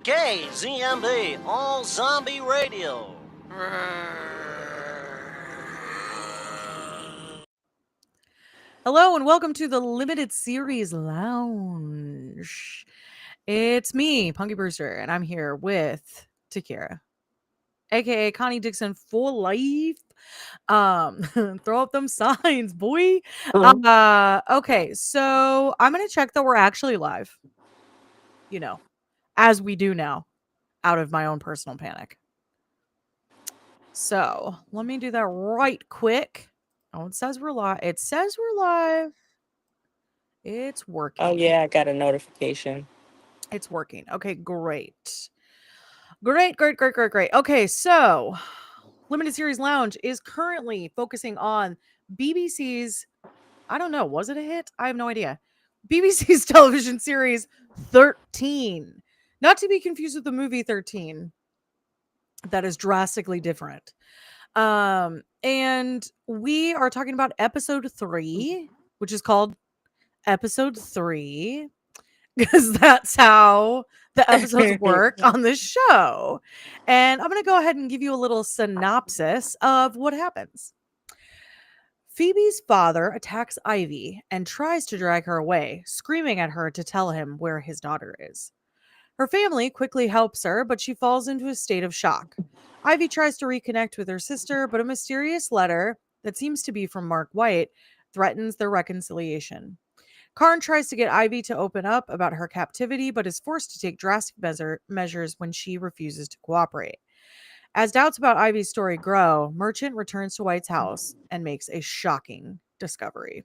KZMB All Zombie Radio. Hello and welcome to the Limited Series Lounge. It's me, Punky Bruiseter, and I'm here with Takira, aka Connie Dixon for life. Throw up them signs, boy. Okay, so I'm gonna check that we're actually live, as we do now, out of my own personal panic. So let me do that right quick. Oh, it says we're live. It says we're live. It's Oh working. yeah, I got a notification. It's working. Okay, great. Great. Okay, so Limited Series Lounge is currently focusing on BBC's, I don't know, was it a hit? I have no idea. BBC's television series 13. Not to be confused with the movie 13. That is drastically different. And we are talking about episode 3, which is called episode 3 because that's how the episodes work on this show. And I'm going to go ahead and give you a little synopsis of what happens. Phoebe's father attacks Ivy and tries to drag her away, screaming at her to tell him where his daughter is. Her family quickly helps her, but she falls into a state of shock. Ivy tries to reconnect with her sister, but a mysterious letter that seems to be from Mark White threatens their reconciliation. Karn tries to get Ivy to open up about her captivity, but is forced to take drastic measures when she refuses to cooperate. As doubts about Ivy's story grow, Merchant returns to White's house and makes a shocking discovery.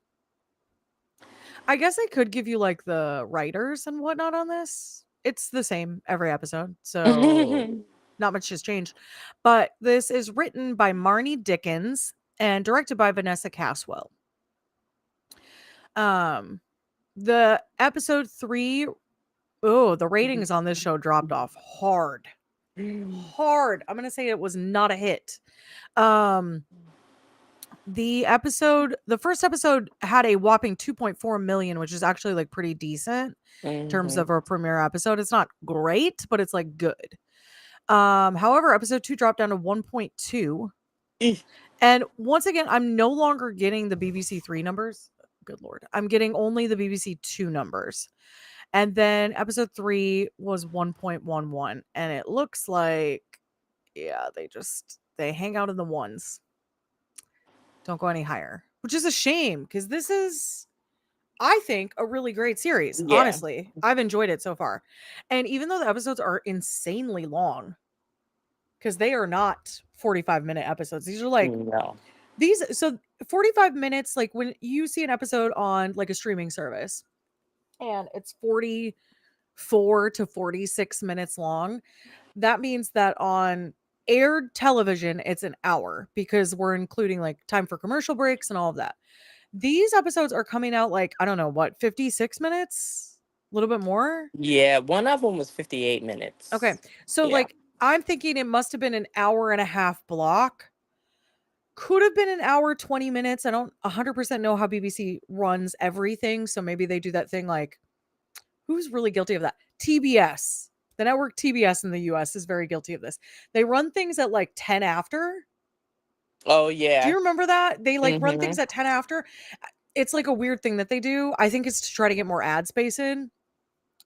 I guess I could give you like the writers and whatnot on this. It's the same every episode, so not much has changed. But this is written by Marnie Dickens and directed by Vanessa Caswell. Um, the episode 3, the ratings on this show dropped off hard. Hard. I'm gonna say it was not a hit. The first episode had a whopping 2.4 million, which is actually like pretty decent in terms of a premiere episode. It's not great, but it's like good. However, episode 2 dropped down to 1.2. And once again, I'm no longer getting the BBC 3 numbers. Good lord. I'm getting only the BBC 2 numbers. And then episode 3 was 1.11. And it looks like, yeah, they hang out in the ones. Don't go any higher, which is a shame because this is, I think, a really great series. Yeah. Honestly, I've enjoyed it so far. And even though the episodes are insanely long, because they are not 45-minute episodes, these are like, No. so 45 minutes, like when you see an episode on like a streaming service and it's 44 to 46 minutes long, that means that on aired television, it's an hour because we're including like time for commercial breaks and all of that. These episodes are coming out like, I don't know, what, 56 minutes? A little bit more? Yeah, one of them was 58 minutes. Okay. So Yeah. like I'm thinking it must have been an hour and a half block. Could have been an hour, 20 minutes. I don't 100% know how BBC runs everything. So maybe they do that thing like, who's really guilty of that? TBS. The network TBS in the US is very guilty of this. They run things at like 10 after. Oh Do yeah. you remember that? They like run things Mhm. at 10 after. It's like a weird thing that they do. I think it's to try to get more ad space in.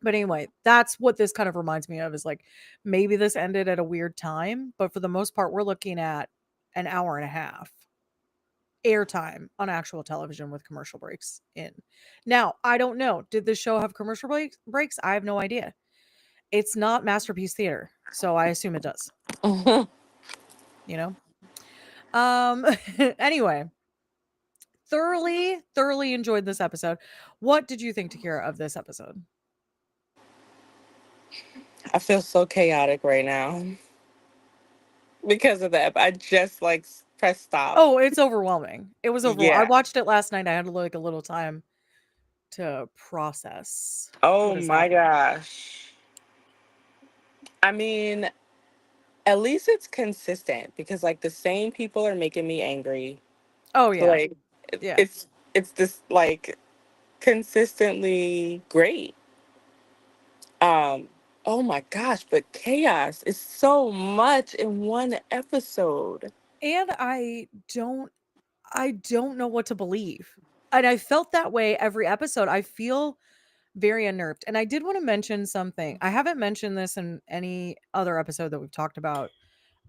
But anyway, that's what this kind of reminds me of, is like maybe this ended at a weird time, but for the most part, we're looking at an hour and a half airtime on actual television with commercial breaks in. Now, I don't know. Did this show have commercial breaks? I have no idea. It's not Masterpiece Theater, so I assume it does, you know? Anyway, thoroughly enjoyed this episode. What did you think, Takira, of this episode? I feel so chaotic right now because of that. I just like press stop. Oh, it's overwhelming. It was overwhelming. I Yeah. watched it last night. I had like a little time to process Oh what has my happened. gosh. I mean, at least it's consistent because like the same people are making me angry. Oh So yeah. like Yeah. it's this like consistently great. Um Oh my gosh, but chaos is so much in one episode. And I don't know what to believe. And I felt that way every episode. I feel very unnerved. And I did want to mention something. I haven't mentioned this in any other episode that we've talked about.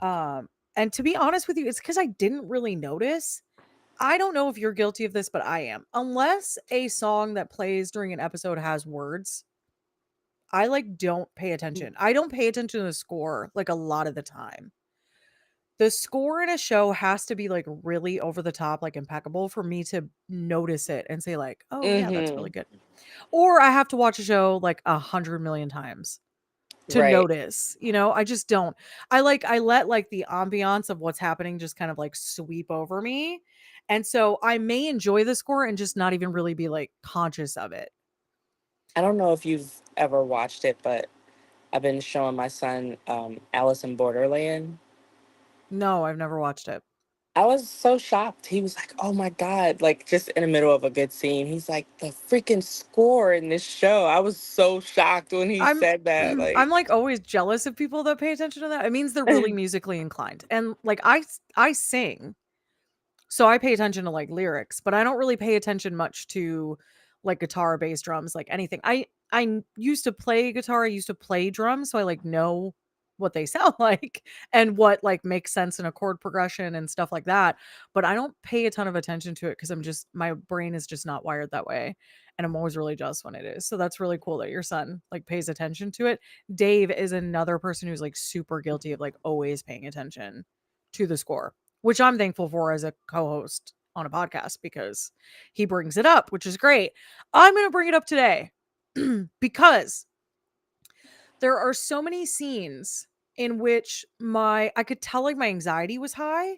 And to be honest with you, it's because I didn't really notice. I don't know if you're guilty of this, but I am. Unless a song that plays during an episode has words, I like don't pay attention. I don't pay attention to the score like a lot of the time. The score in a show has to be like really over the top, like impeccable for me to notice it and say like, "Oh yeah, that's Mm-hmm. really good." Or I have to watch a show like 100 million times to Right. notice, I just don't. I let like the ambiance of what's happening just kind of like sweep over me. And so I may enjoy the score and just not even really be like conscious of it. I don't know if you've ever watched it, but I've been showing my son Alice in Borderland. No, I've never watched it. I was so shocked. He was like, "Oh my god!" Like just in the middle of a good scene, he's like, "The freaking score in this show!" I was so shocked when he I'm said that. I'm Like, like always jealous of people that pay attention to that. It means they're really musically inclined. And like I sing. So I pay attention to like lyrics, but I don't really pay attention much to like guitar, bass, drums, like anything. Used to play guitar, I used to play drums, so I like know what they sound like and what like makes sense in a chord progression and stuff like that. But I don't pay a ton of attention to it because my brain is just not wired that way. And I'm always really jealous when it is. So that's really cool that your son like pays attention to it. Dave is another person who's like super guilty of like always paying attention to the score, which I'm thankful for as a co-host on a podcast because he brings it up, which is great. I'm going to bring it up today because there are so many scenes in which I could tell like my anxiety was high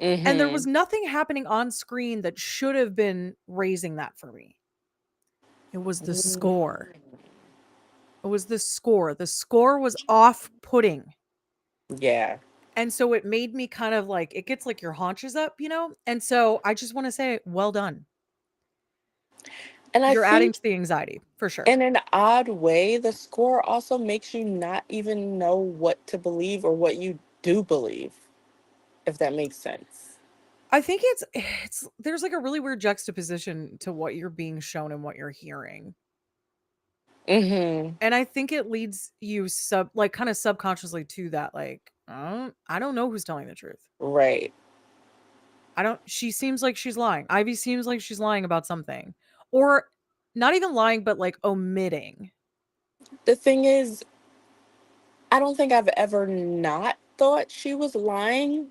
and there was mm-hmm. nothing happening on screen that should have been raising that for me. It was the score. It was the score. The score was off-putting. Yeah. And so it made me kind of like it gets like your haunches up. And so I just want to say well done. And I You're adding think to the anxiety, for sure. in an odd way, the score also makes you not even know what to believe or what you do believe, if that makes sense. I think it's there's like a really weird juxtaposition to what you're being shown and what you're hearing. Mm-hmm. And I think it leads you kind of subconsciously to that like, I don't know who's telling the truth. Right. She seems like she's lying. Ivy seems like she's lying about something. Or not even lying but like omitting. The thing is, I don't think I've ever not thought she was lying.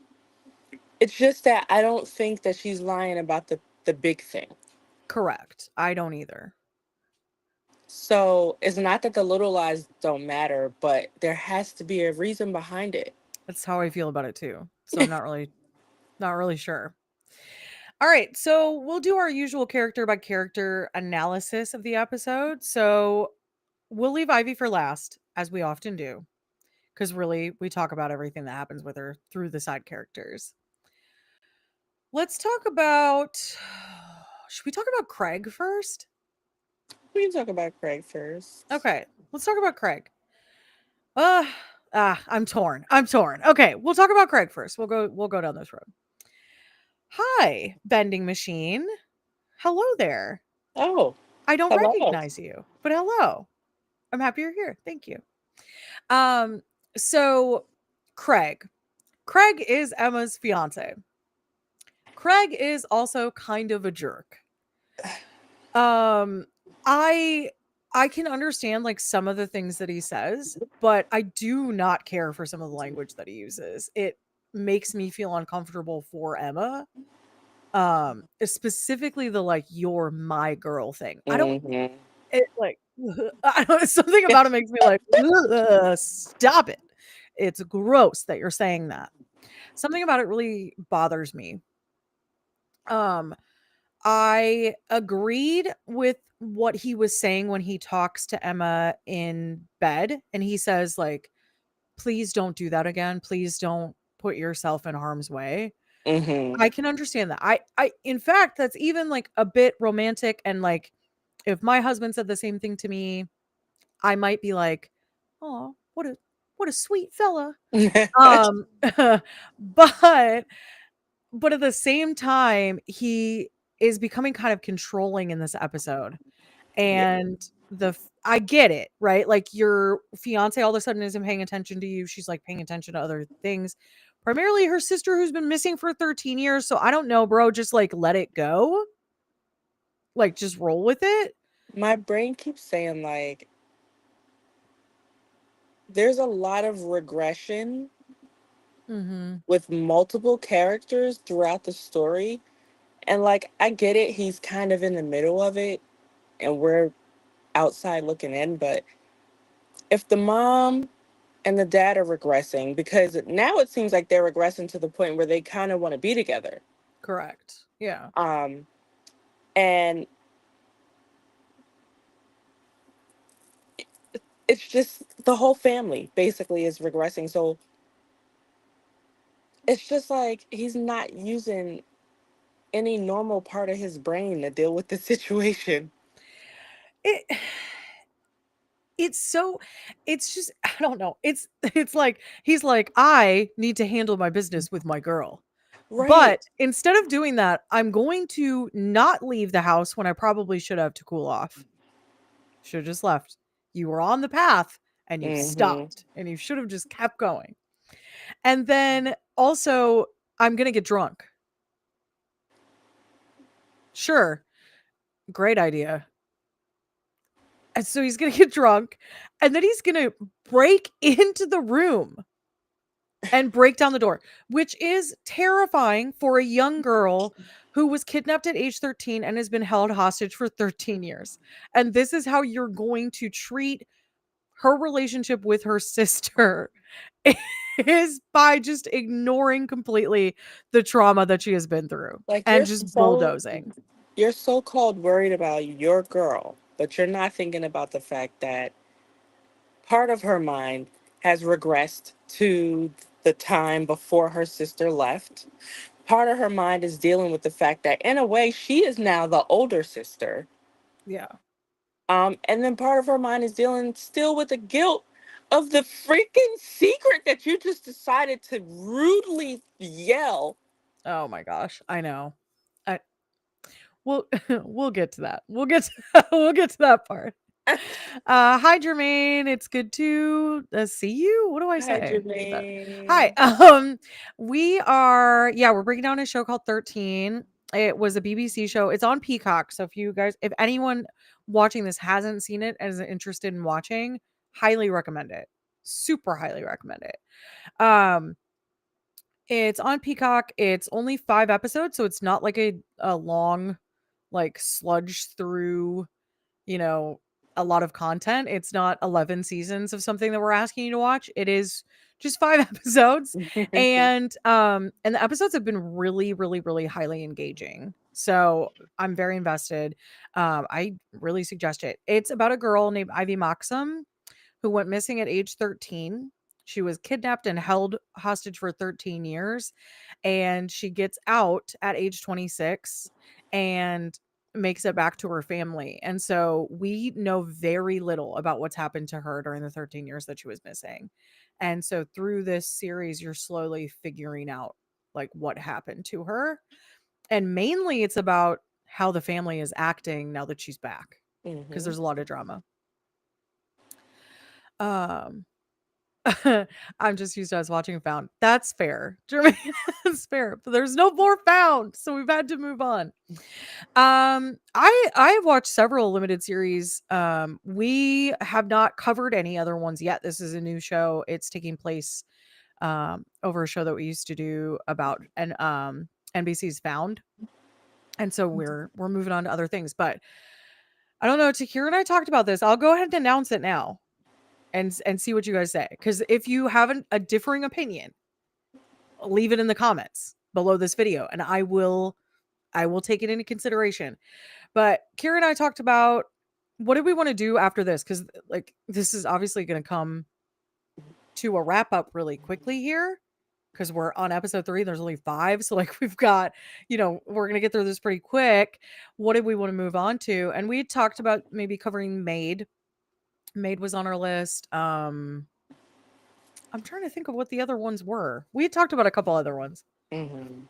It's just that I don't think that she's lying about the big thing. Correct. I don't either. So it's not that the little lies don't matter, but there has to be a reason behind it. That's how I feel about it too. So I'm not really sure. All right, so we'll do our usual character by character analysis of the episode. So we'll leave Ivy for last, as we often do, because really we talk about everything that happens with her through the side characters. Let's talk about. Should we talk about Craig first? We can talk about Craig first. Okay, let's talk about Craig. Uh, I'm torn. Okay, we'll talk about Craig first. We'll go down this road. Hi, bending machine. Hello there. Oh, I don't hello. recognize you, but hello. I'm happy you're here. Thank you. Um, so Craig. Craig is Emma's fiance. Craig is also kind of a jerk. Um, I I can understand like some of the things that he says, but I do not care for some of the language that he uses. It makes me feel uncomfortable for Emma. Specifically the like you're my girl thing. I don't Mm-hmm. it like I don't something about it makes me like stop it. It's gross that you're saying that. Something about it really bothers me. Um I agreed with what he was saying when he talks to Emma in bed and he says like please don't do that again. Please don't put yourself in harm's way. Mm-hmm. I can understand that. I in fact that's even like a bit romantic and like if my husband said the same thing to me, I might be like, oh, what a sweet fella. Um, but at the same time, he is becoming kind of controlling in this episode. Yeah. And I get it, right? Like your fiance all of a sudden isn't paying attention to you. She's like paying attention to other things. Primarily her sister who's been missing for 13 years. So I don't know, bro. Just like let it go. Like just roll with it. My brain keeps saying, like, there's a lot of regression Mhm. with multiple characters throughout the story. And, like, I get it. He's kind of in the middle of it, and we're outside looking in. But if the mom and the dad are regressing, because now it seems like they're regressing to the point where they kind of want to be together. Correct. Yeah. Um, and it's just the whole family basically is regressing. So it's just like he's not using any normal part of his brain to deal with the situation. It it's so it's just I don't know. It's like he's like I need to handle my business with my girl. But Right. instead of doing that, I'm going to not leave the house when I probably should have to cool off. Should have just left. You were on the path and you Hmm. stopped and you should have just kept going. And then also, I'm going to get drunk. Sure. Great idea. And so he's going to get drunk and then he's going to break into the room and break down the door, which is terrifying for a young girl who was kidnapped at age 13 and has been held hostage for 13 years. And this is how you're going to treat her relationship with her sister is by just ignoring completely the trauma that she has been through Like and just bulldozing. you're so called worried about your girl, but you're not thinking about the fact that part of her mind has regressed to the time before her sister left. Part of her mind is dealing with the fact that in a way she is now the older sister. Yeah. And then part of her mind is dealing still with the guilt of the freaking secret that you just decided to rudely yell. Oh my gosh. I know. I we'll we'll get to that. We'll get to that part. Hi Jermaine, it's good to see you. What do I Hi, say? Read that. Hi. Jermaine. We're breaking down a show called 13. It was a BBC show. It's on Peacock. So if anyone watching this hasn't seen it and is interested in watching, highly recommend it. Super highly recommend it. Um, it's on Peacock. It's only 5 episodes, so it's not like a long like sludge through you know, a lot of content. It's not 11 seasons of something that we're asking you to watch. It is just 5 episodes. And the episodes have been really, really, really highly engaging. So I'm very invested. I really suggest it. It's about a girl named Ivy Maxim who went missing at age 13. She was kidnapped and held hostage for 13 years. And she gets out at age 26 and makes it back to her family. And so we know very little about what's happened to her during the 13 years that she was missing. And so through this series, you're slowly figuring out like what happened to her. And mainly it's about how the family is acting now that she's back because Hmm. there's a lot of drama. Um, I'm just used to us watching Found. That's fair. Jermaine, that's fair. But there's no more Found, so we've had to move on. I watched several limited series. We have not covered any other ones yet. This is a new show. It's taking place over a show that we used to do about NBC's Found. And so we're moving on to other things, but I don't know. Tahir and I talked about this. I'll go ahead and announce it now and see what you guys say. Because if you have a differing opinion, leave it in the comments below this video, and I will take it into consideration. But Kira and I talked about what do we want to do after this? Because like this is obviously going to come to a wrap up really quickly here. Because we're on episode 3, there's only 5. So like we've got, we're gonna get through this pretty quick. What did we want to move on to? And we talked about maybe covering Maid Maid was on our list. I'm trying to think of what the other ones were. We had talked about a couple other ones. Mm-hmm.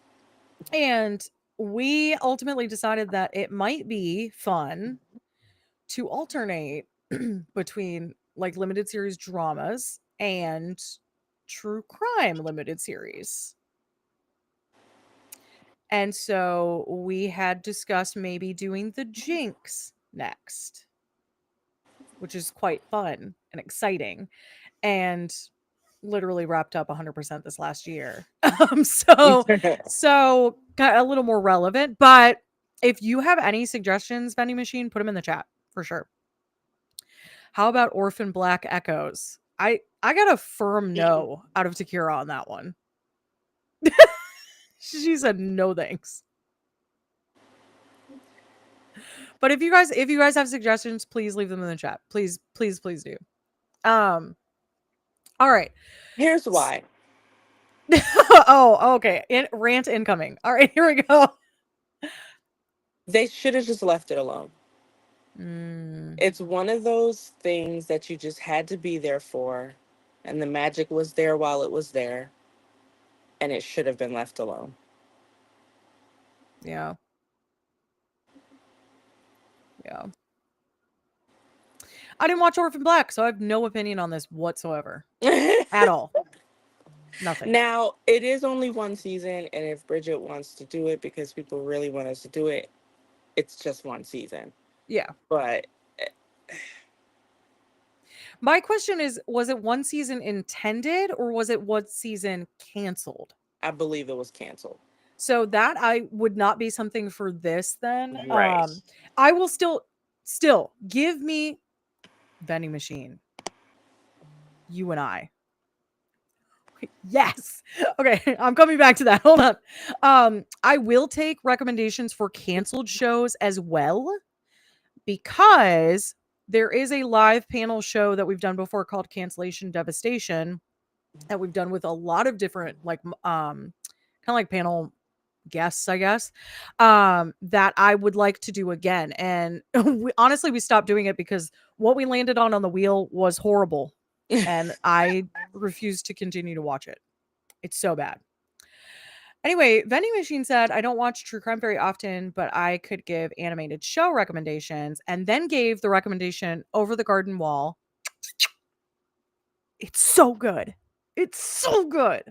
And we ultimately decided that it might be fun to alternate between like limited series dramas and true crime limited series. And so we had discussed maybe doing the Jinx next, which is quite fun and exciting. And literally wrapped up 100% this last year. So got a little more relevant, but if you have any suggestions, vending machine, put them in the chat for sure. How about Orphan Black Echoes? I got a firm no out of Takira on that one. She said no thanks. But if you guys have suggestions, please leave them in the chat. Please do. All right. Here's why. Oh, okay. Rant incoming. All right, here we go. They should have just left it alone. Mm, It's one of those things that you just had to be there for, and the magic was there while it was there, and it should have been left alone. yeah. Yeah. I didn't watch Orphan Black, so I have no opinion on this whatsoever. At all. Nothing. Now, it is only one season, and if Bridget wants to do it because people really want us to do it, it's just one season. Yeah. But My question is, was it one season intended or was it one season canceled? I believe it was canceled. So that I would not be something for this then. Right. I will still give me vending machine. You and I. Yes. Okay, I'm coming back to that. Hold on. I will take recommendations for canceled shows as well, because there is a live panel show that we've done before called Cancellation Devastation that we've done with a lot of different like kind of like panel guests, I guess, that I would like to do again. And honestly, we stopped doing it because what we landed on the wheel was horrible. And I refuse to continue to watch it. It's so bad. Anyway, Vending Machine said, I don't watch true crime very often, but I could give animated show recommendations, and then gave the recommendation Over the Garden Wall. It's so good. It's so good.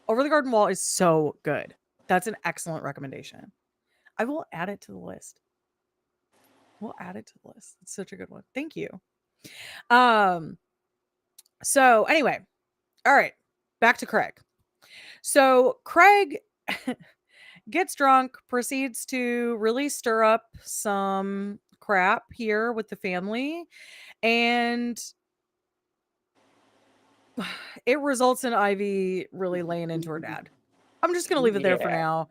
Over the Garden Wall is so good. That's an excellent recommendation. I will add it to the list. We'll add it to the list. It's such a good one. Thank you. So anyway, all right, back to Craig. So Craig gets drunk, proceeds to really stir up some crap here with the family, and it results in Ivy really laying into her dad. I'm just gonna leave it there for now.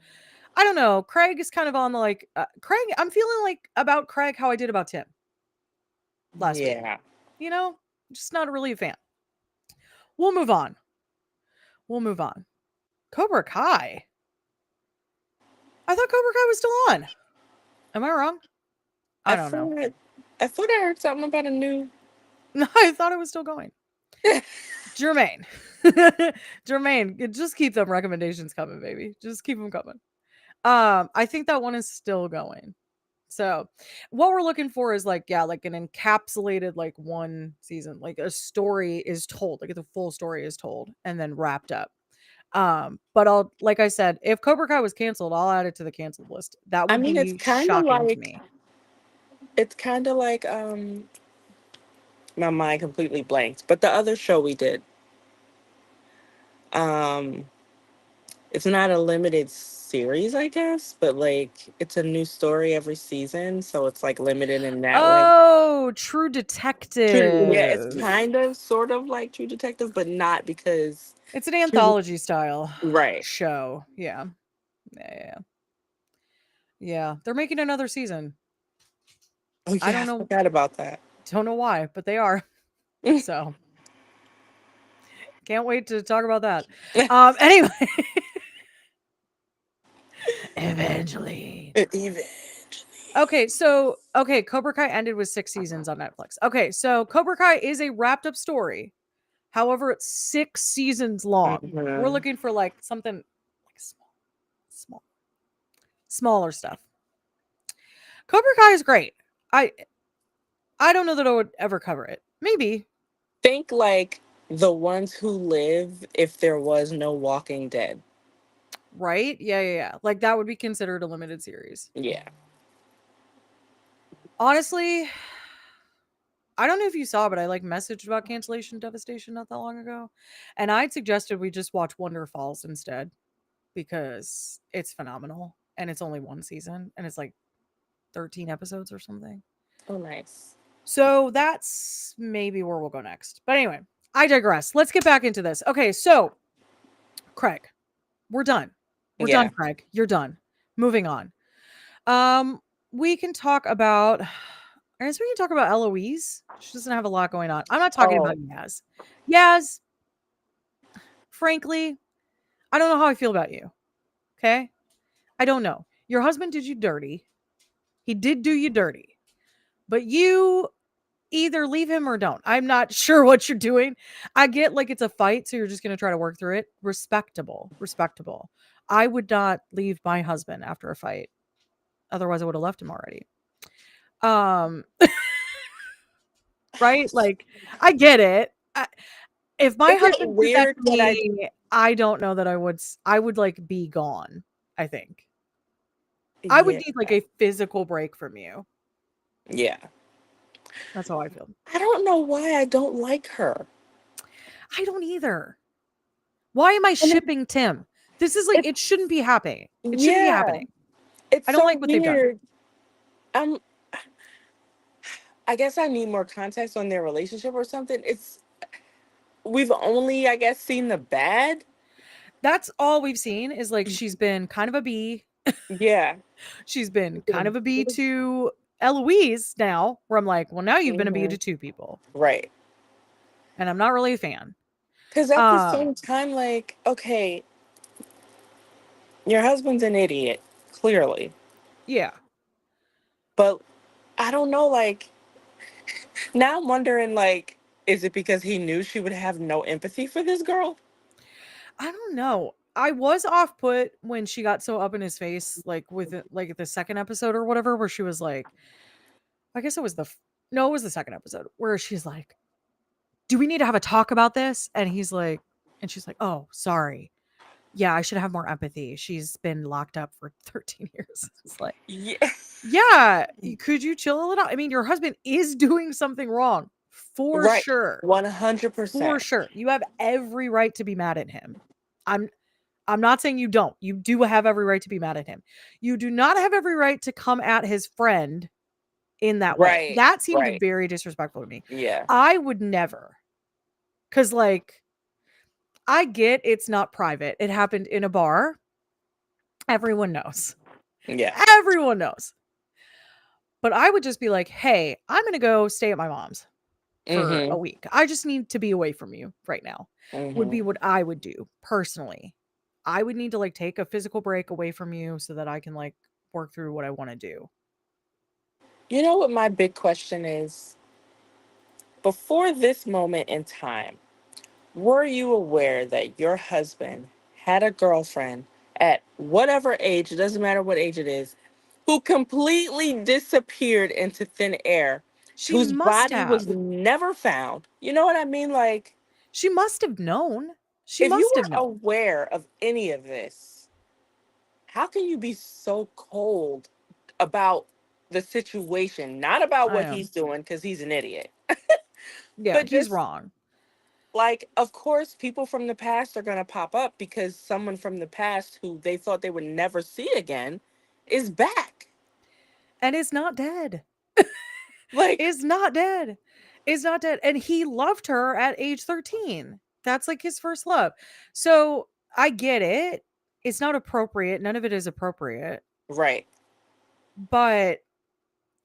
I don't know. Craig is kind of on the like Craig. I'm feeling like about Craig how I did about Tim last week. You know, just not really a fan. We'll move on. Cobra Kai. I thought Cobra Kai was still on. Am I wrong? I don't know. I thought I heard something about a new. No, I thought it was still going. Jermaine. Jermaine, just keep them recommendations coming, baby. Just keep them coming. I think that one is still going. So what we're looking for is like, yeah, like an encapsulated like one season, like a story is told, like the full story is told and then wrapped up. But I'll, like I said, if Cobra Kai was canceled, I'll add it to the canceled list. That would be It's kind of shocking like to me. It's kind of like my mind completely blanked. But the other show we did, it's not a limited series, I guess, but like it's a new story every season, so it's like limited in that way. Oh, True Detective. Yeah, it's kind of sort of like True Detective, but not because it's an anthology style right show. Yeah. Yeah. They're making another season. Oh yeah, I don't know. I forgot about that. Don't know why, but they are. So can't wait to talk about that. Anyway. Evangeline. Okay, so Cobra Kai ended with 6 seasons on Netflix. Okay, so Cobra Kai is a wrapped up story. However, it's 6 seasons long. We're Mhm. looking for like something like small, smaller stuff. Cobra Kai is great. I I don't know that I would ever cover it. Maybe, Think like the ones who live if there was no Walking Dead. right? Yeah. Like that would be considered a limited series. Yeah. Honestly, I don't know if you saw, but I like messaged about cancellation devastation not that long ago. And I'd suggested we just watch Wonder Falls instead because it's phenomenal and it's only one season and it's like 13 episodes or something. Oh, nice. So that's maybe where we'll go next. But anyway, I digress. Let's get back into this. Okay, so Craig, we're done. We're done, Yeah. Craig. You're done. Moving on. Um, we can talk about I guess we can talk about Eloise. She doesn't have a lot going on. I'm not talking about Oh, Yaz. Yaz, frankly, I don't know how I feel about you. Okay? I don't know. Your husband did you dirty. He did do you dirty. But you either leave him or don't. I'm not sure what you're doing. I get like it's a fight, so you're just going to try to work through it. Respectable. Respectable. I would not leave my husband after a fight. Otherwise, I would have left him already. Um, right? Like, I get it. If my is it husband did that weird to that I? me, I don't know that I would like be gone, I think. I would Yeah. need like a physical break from you. Yeah. That's how I feel. I don't know why I don't like her. I don't either. Why am I And it, shipping Tim? This is like it it shouldn't be happening. It shouldn't be yeah, happening. it's I don't so like what they've done. weird. I'm. I guess I need more context on their relationship or something. It's we've only, I guess, seen the bad. That's all we've seen is like she's been kind of a B. Yeah. She's been kind of a B to Eloise now, where I'm like, well, now you've been a B Hmm. to two people. Right. And I'm not really a fan. Because at the Um, same time, like, okay, your husband's an idiot, clearly. yeah. But I don't know, like, now I'm wondering, like, is it because he knew she would have no empathy for this girl? I don't know. I was off put when she got so up in his face, like with it, like the second episode or whatever, where she was like, I guess it was no, it was the second episode where she's like, "Do we need to have a talk about this?" And he's like, and she's like, "Oh, sorry. Yeah, I should have more empathy. She's been locked up for 13 years." It's like, Yeah. yeah, could you chill a little? I mean, your husband is doing something wrong for Right. sure. For 100%. sure. You have every right to be mad at him. I'm I'm not saying you don't. You do have every right to be mad at him. You do not have every right to come at his friend in that way. Right. That seemed Right. very disrespectful to me. Yeah. I would never. Cuz like I get it's not private. It happened in a bar. Everyone knows. Yeah. Everyone knows. But I would just be like, "Hey, I'm going to go stay at my mom's for a Mm-hmm. week. I just need to be away from you right now." Would be Mm-hmm. what I would do personally. I would need to like take a physical break away from you so that I can like work through what I want to do. You know what my big question is? Before this moment in time, were you aware that your husband had a girlfriend at whatever age, it doesn't matter what age it is, who completely disappeared into thin air, She whose must body was have. never found? You know what I mean? Like, She must have known. She if you must have were known. aware of any of this, how can you be so cold about the situation? Not about I what am. he's doing, because he's an idiot, Yeah, but he's just wrong. like, of course, people from the past are going to pop up because someone from the past who they thought they would never see again is back. And is not dead. Like, Is not dead. Is not dead. And he loved her at age 13. That's like his first love. So I get it. It's not appropriate. None of it is appropriate. right. But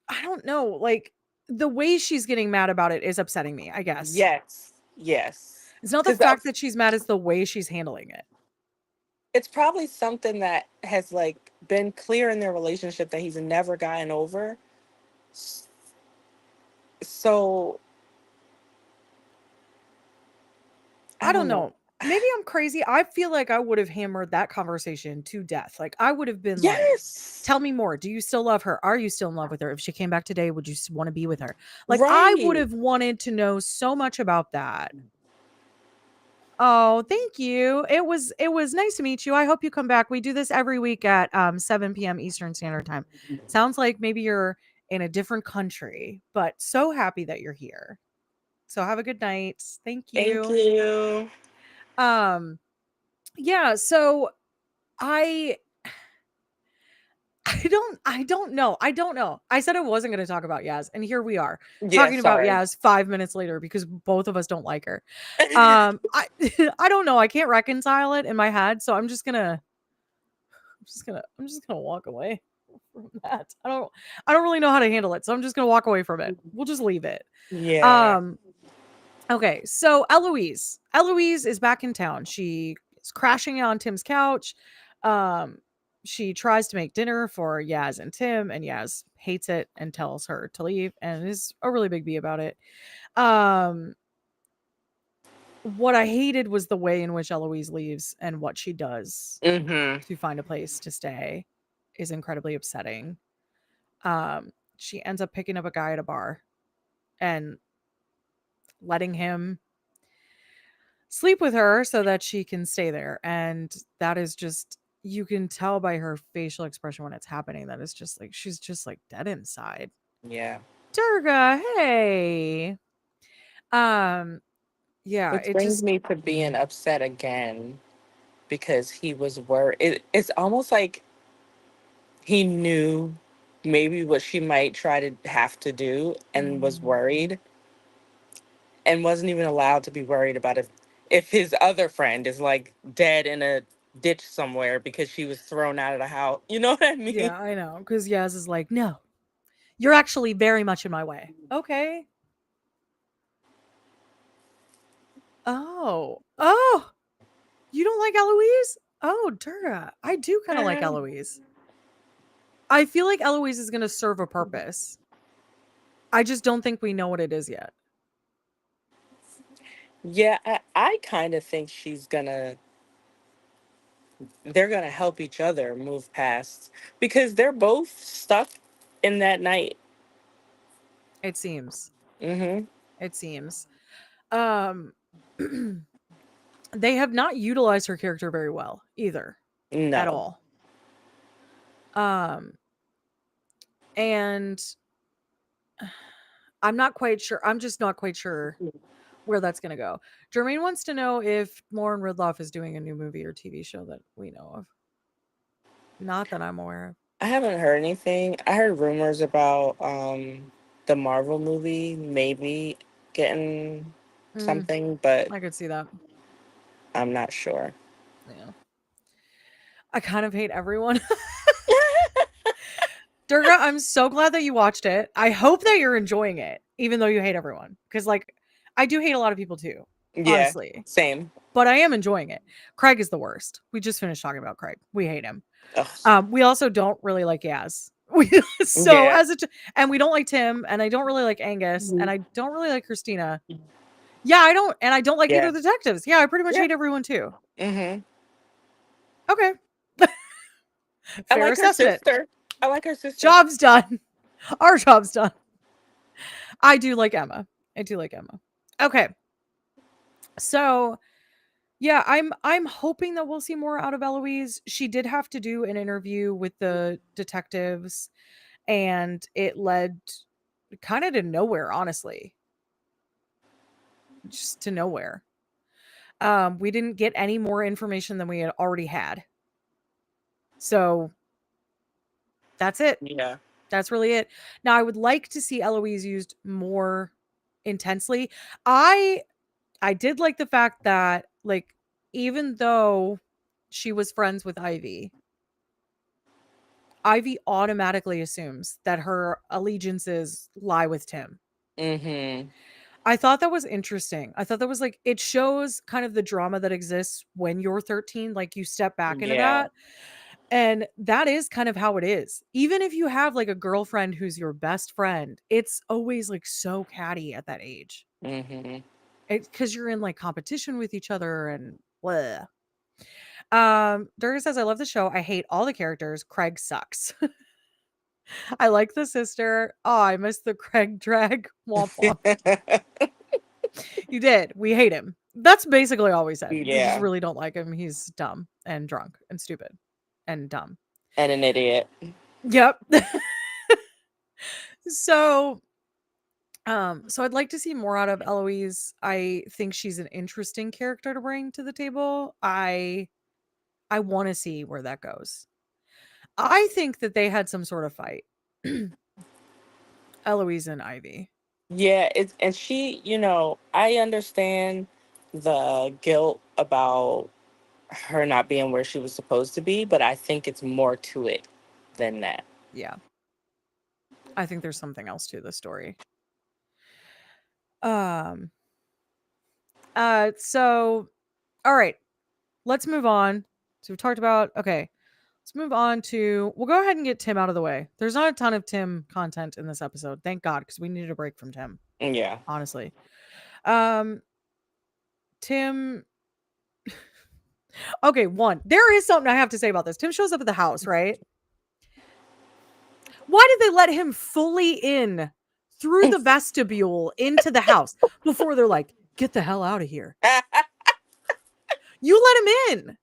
I don't know. Like the way she's getting mad about it is upsetting me, I guess. Yes. Yes. It's not the Because, fact that she's mad, it's the way she's handling it. it's probably something that has like been clear in their relationship that he's never gotten over. S- So I I don't don't know. know. Maybe I'm crazy. I feel like I would have hammered that conversation to death. Like I would have been like, Yes. "Tell me more. Do you still love her? Are you still in love with her? If she came back today, would you want to be with her?" Like I would Right. have wanted to know so much about that. Oh, thank you. It was nice to meet you. I hope you come back. We do this every week at 7 p.m. Eastern Standard Time. Sounds like maybe you're in a different country, but so happy that you're here. So have a good night. Thank Thank you. you. Um yeah, so I I don't know. I don't know. I said I wasn't going to talk about Yaz and here we are Yeah, talking about sorry. Yaz 5 minutes later because both of us don't like her. I I don't know. I can't reconcile it in my head, so I'm just gonna walk away from that. I don't really know how to handle it, so I'm just gonna walk away from it. We'll just leave it. Yeah. Um, okay, so Eloise. Eloise is back in town. She is crashing on Tim's couch. Um, she tries to make dinner for Yaz and Tim, and Yaz hates it and tells her to leave and is a really big bee about it. Um, what I hated was the way in which Eloise leaves and what she does Mm-hmm. to find a place to stay is incredibly upsetting. She ends up picking up a guy at a bar and letting him sleep with her so that she can stay there. And that is just you can tell by her facial expression when it's happening that it's just like she's just like dead inside. Yeah. Durga, hey. Um, yeah, Which it brings just me to being upset again because he was worried. It's almost like he knew maybe what she might try to have to do and was mm, worried and wasn't even allowed to be worried about if his other friend is like dead in a ditch somewhere because she was thrown out of the house. You know what I mean? yeah, I know. Because Yaz is like, no, you're actually very much in my way. Okay. Oh. Oh. You don't like Eloise? Oh, Durga. I do kind of like Eloise. I feel like Eloise is going to serve a purpose. I just don't think we know what it is yet. Yeah, I kind of think they're gonna help each other move past because they're both stuck in that night. It seems. Mm-hmm. It seems. Um they have not utilized her character very well either at No. all. Um and I'm not quite sure. I'm just not quite sure where that's going to go. Jermaine wants to know if Lauren Ridloff is doing a new movie or TV show that we know of. Not that I'm aware of. I haven't heard anything. I heard rumors about the Marvel movie maybe getting Mm, something, but I could see that. I'm not sure. Yeah. I kind of hate everyone. Durga, I'm so glad that you watched it. I hope that you're enjoying it, even though you hate everyone. Because, like, I do hate a lot of people too, Yeah, honestly. same. But I am enjoying it. Craig is the worst. We just finished talking about Craig. We hate him. Ugh. We also don't really like Yaz. We so Yeah. as a and we don't like Tim, and I don't really like Angus, and I don't really like Christina. Yeah, I don't like either Yeah. of the detectives. Yeah, I pretty much Yeah. hate everyone too. Mm-hmm. Okay, I fair like her assessment. sister. I like her sister. Job's done. Our job's done. I do like Emma. I do like Emma. Okay, so yeah, I'm hoping that we'll see more out of Eloise. She did have to do an interview with the detectives, and it led kind of to nowhere, honestly, just to nowhere. We didn't get any more information than we had already had. So that's it. Yeah. That's really it. Now I would like to see Eloise used more intensely. I I did like the fact that like even though she was friends with Ivy, Ivy automatically assumes that her allegiances lie with Tim. Mm-hmm. I thought that was interesting. I thought that was like it shows kind of the drama that exists when you're 13, like you step back into Yeah. that. And that is kind of how it is. Even if you have like a girlfriend who's your best friend, it's always like so catty at that age. Hmm. It's because you're in like competition with each other and blah. Durga says, I love the show. I hate all the characters. Craig sucks. I like the sister. Oh, I miss the Craig drag. Womp womp. You did. We hate him. That's basically all we said. We just Yeah. really don't like him. He's dumb and drunk and stupid and dumb. And an idiot. Yep. So so I'd like to see more out of Eloise. I think she's an interesting character to bring to the table. I want to see where that goes. I think that they had some sort of fight. Eloise and Ivy. Yeah, it's and she, I understand the guilt about her not being where she was supposed to be, but I think it's more to it than that. Yeah. I think there's something else to the story. Um so all right. Let's move on. So we've talked about okay. Let's move on to we'll go ahead and get Tim out of the way. There's not a ton of Tim content in this episode. Thank God, because we needed a break from Tim, Yeah. honestly. Um Tim Okay, one. There is something I have to say about this. Tim shows up at the house, right? Why did they let him fully in through the vestibule into the house before they're like, get the hell out of here? You let him in.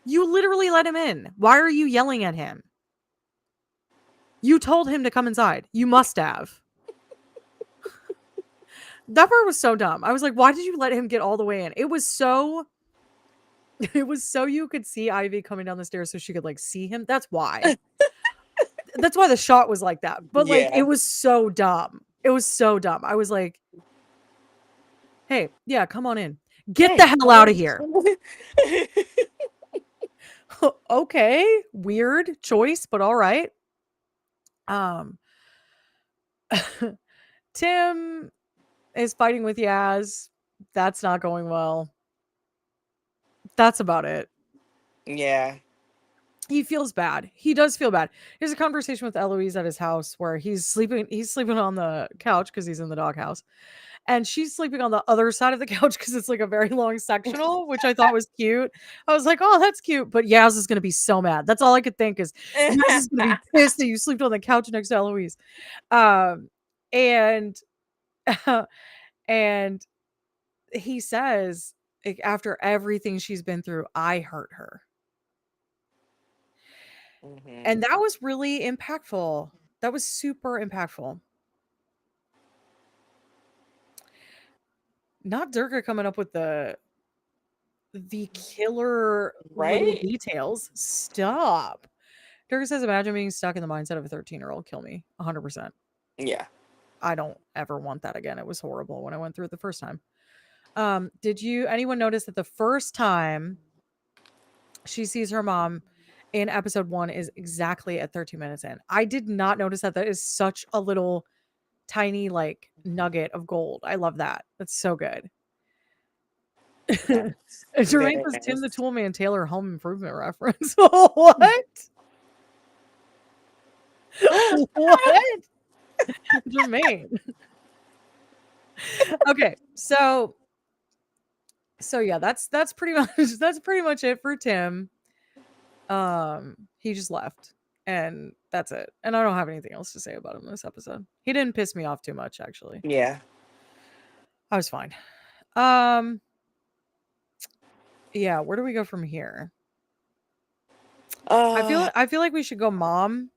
You literally let him in. Why are you yelling at him? You told him to come inside. You must have. That part was so dumb. I was like, why did you let him get all the way in? It was so you could see Ivy coming down the stairs so she could like see him. That's why. That's why the shot was like that. But like Yeah. it was so dumb. It was so dumb. I was like, hey, yeah, come on in. Get the hell out of here. Okay, weird choice, but all right. Tim is fighting with Yaz. That's not going well. That's about it. Yeah. He feels bad. He does feel bad. There's a conversation with Eloise at his house where he's sleeping on the couch because he's in the doghouse. And she's sleeping on the other side of the couch because it's like a very long sectional, which I thought was cute. I was like, oh, that's cute. But Yaz is gonna be so mad. That's all I could think is Yaz is gonna be pissed that you slept on the couch next to Eloise. And and he says, like, after everything she's been through, I hurt her. Mhm. And that was really impactful. That was super impactful. Not Durga coming up with the killer little Right? details. Stop. Durga says, imagine being stuck in the mindset of a 13-year-old. Kill me. 100%. Yeah. I don't ever want that again. It was horrible when I went through it the first time. Did anyone notice that the first time she sees her mom in episode 1 is exactly at 13 minutes in? I did not notice that. That is such a little tiny like nugget of gold. I love that. That's so good. That's Jermaine very says Tim the nice. Toolman Taylor home improvement reference. What? What? Jermaine. Okay, so yeah, that's pretty much it for Tim. He just left, and that's it. And I don't have anything else to say about him this episode. He didn't piss me off too much, actually. Yeah. I was fine. Yeah, where do we go from here? I feel like we should go mom.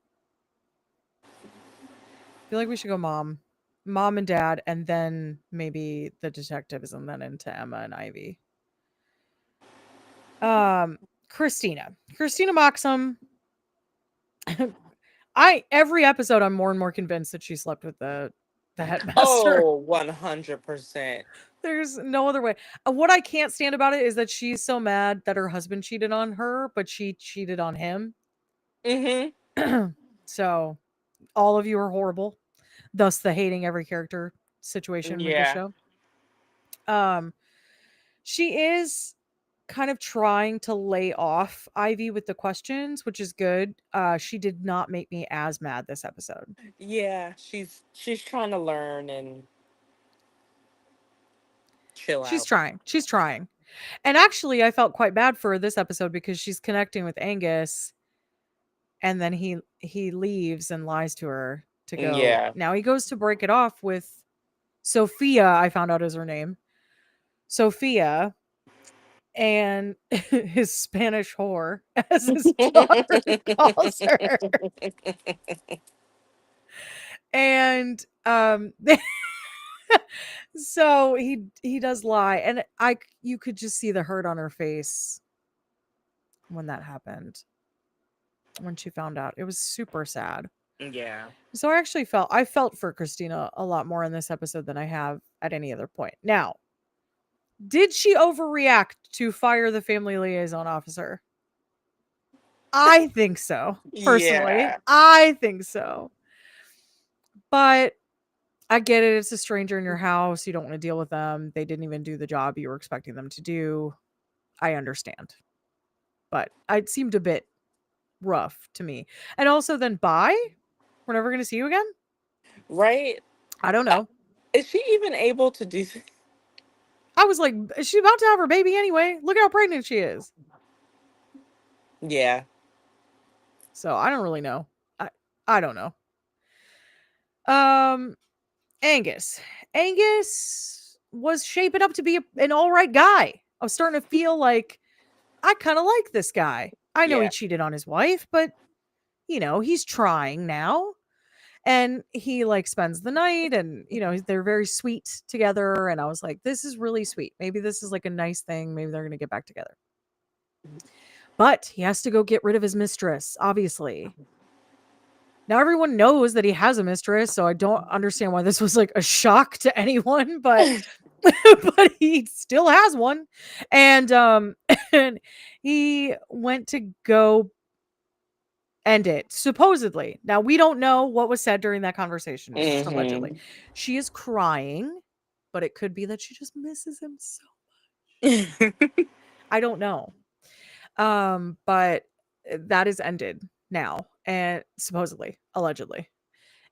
I feel like we should go mom and dad, and then maybe the detectives, and then into Emma and Ivy. Christina Moxham. Every episode I'm more and more convinced that she slept with the headmaster. Oh, 100%. There's no other way. What I can't stand about it is that she's so mad that her husband cheated on her, but she cheated on him. Mm-hmm. So all of you are horrible. Thus the hating every character situation with this Yeah. show. Um she is kind of trying to lay off Ivy with the questions, which is good. She did not make me as mad this episode. Yeah. She's trying to learn and chill She's out. trying. She's trying. And actually I felt quite bad for this episode because she's connecting with Angus and then he leaves and lies to her to go. Yeah. Now he goes to break it off with Sophia, I found out is her name. Sophia, and his Spanish whore, as his daughter calls her. And so he does lie, and you could just see the hurt on her face when that happened. When she found out, it was super sad. Yeah. So I felt for Christina a lot more in this episode than I have at any other point. Now, did she overreact to fire the family liaison officer? I think so. Personally, Yeah. I think so. But I get it. It's a stranger in your house. You don't want to deal with them. They didn't even do the job you were expecting them to do. I understand. But it seemed a bit rough to me. And also, then bye. We're never going to see you again. Right? I don't Uh, know. is she even able to do I was like, she's about to have her baby anyway. Look how pregnant she is. Yeah. So I don't really know. I don't know. Um, Angus. Angus was shaping up to be an all right guy. I was starting to feel like I kind of like this guy. I know he Yeah. cheated on his wife, but he's trying now. And he like spends the night and they're very sweet together and I was like this is really sweet. Maybe this is like a nice thing. Maybe they're going to get back together. But he has to go get rid of his mistress, obviously. Now everyone knows that he has a mistress, so I don't understand why this was like a shock to anyone, but but he still has one. And and he went to go end it, supposedly. Now we don't know what was said during that conversation. It's just allegedly. Hmm. She is crying, but it could be that she just misses him so. I don't know. But that is ended now, and supposedly, allegedly.